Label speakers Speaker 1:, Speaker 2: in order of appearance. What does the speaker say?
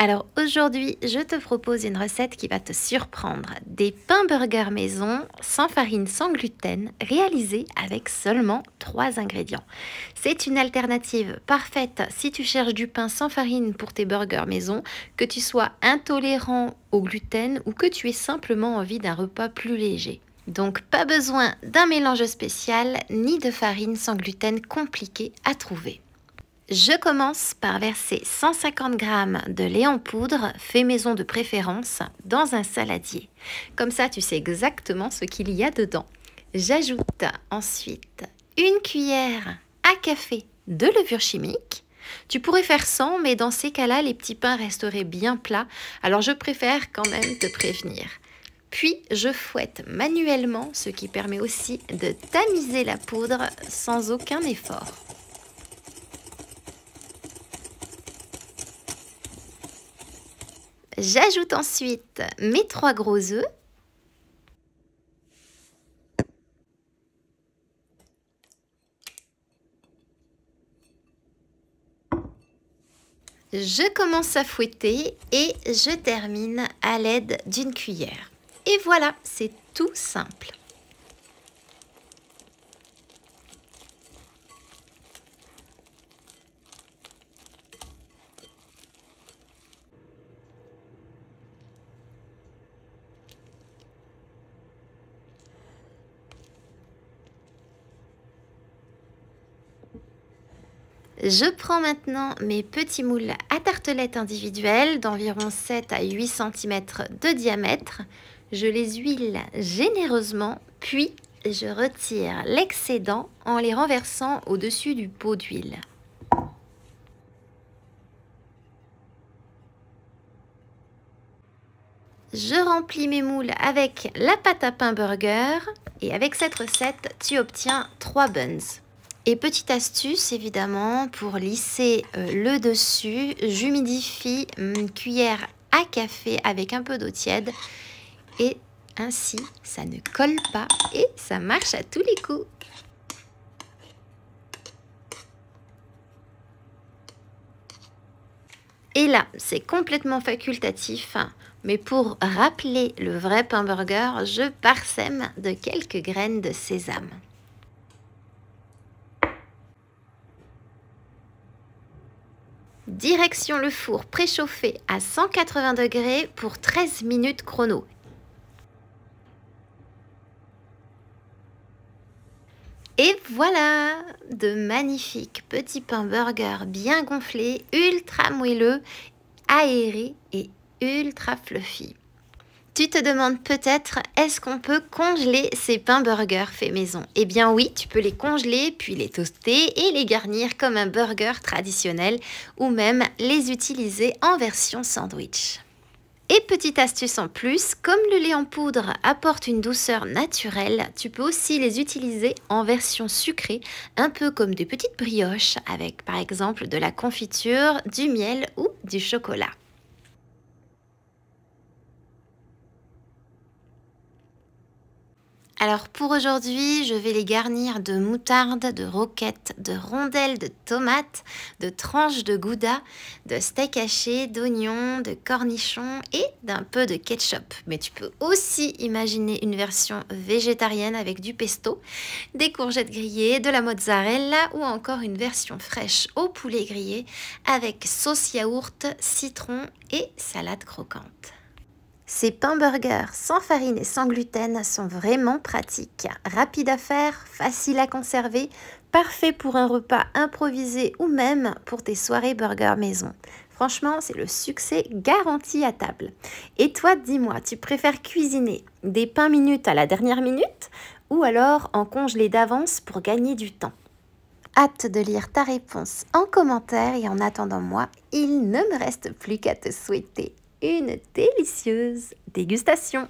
Speaker 1: Alors aujourd'hui, je te propose une recette qui va te surprendre. Des pains burgers maison, sans farine, sans gluten, réalisés avec seulement 3 ingrédients. C'est une alternative parfaite si tu cherches du pain sans farine pour tes burgers maison, que tu sois intolérant au gluten ou que tu aies simplement envie d'un repas plus léger. Donc pas besoin d'un mélange spécial ni de farine sans gluten compliqué à trouver. Je commence par verser 150 g de lait en poudre, fait maison de préférence, dans un saladier. Comme ça, tu sais exactement ce qu'il y a dedans. J'ajoute ensuite une cuillère à café de levure chimique. Tu pourrais faire sans, mais dans ces cas-là, les petits pains resteraient bien plats. Alors je préfère quand même te prévenir. Puis je fouette manuellement, ce qui permet aussi de tamiser la poudre sans aucun effort. J'ajoute ensuite mes 3 gros œufs. Je commence à fouetter et je termine à l'aide d'une cuillère. Et voilà, c'est tout simple. Je prends maintenant mes petits moules à tartelettes individuelles d'environ 7 à 8 cm de diamètre. Je les huile généreusement, puis je retire l'excédent en les renversant au-dessus du pot d'huile. Je remplis mes moules avec la pâte à pain burger et avec cette recette, tu obtiens 3 buns. Et petite astuce évidemment, pour lisser le dessus, j'humidifie une cuillère à café avec un peu d'eau tiède et ainsi ça ne colle pas et ça marche à tous les coups. Et là, c'est complètement facultatif, mais pour rappeler le vrai pain burger, je parsème de quelques graines de sésame. Direction le four préchauffé à 180 degrés pour 13 minutes chrono. Et voilà, de magnifiques petits pains burgers bien gonflés, ultra moelleux, aérés et ultra fluffy. Tu te demandes peut-être, est-ce qu'on peut congeler ces pains burgers faits maison? Eh bien oui, tu peux les congeler, puis les toaster et les garnir comme un burger traditionnel ou même les utiliser en version sandwich. Et petite astuce en plus, comme le lait en poudre apporte une douceur naturelle, tu peux aussi les utiliser en version sucrée, un peu comme des petites brioches avec par exemple de la confiture, du miel ou du chocolat. Alors pour aujourd'hui, je vais les garnir de moutarde, de roquettes, de rondelles de tomates, de tranches de gouda, de steak haché, d'oignons, de cornichons et d'un peu de ketchup. Mais tu peux aussi imaginer une version végétarienne avec du pesto, des courgettes grillées, de la mozzarella ou encore une version fraîche au poulet grillé avec sauce yaourt, citron et salade croquante. Ces pains burgers sans farine et sans gluten sont vraiment pratiques, rapides à faire, faciles à conserver, parfaits pour un repas improvisé ou même pour tes soirées burger maison. Franchement, c'est le succès garanti à table. Et toi, dis-moi, tu préfères cuisiner des pains minutes à la dernière minute ou alors en congeler d'avance pour gagner du temps? Hâte de lire ta réponse en commentaire et en attendant moi, il ne me reste plus qu'à te souhaiter une délicieuse dégustation.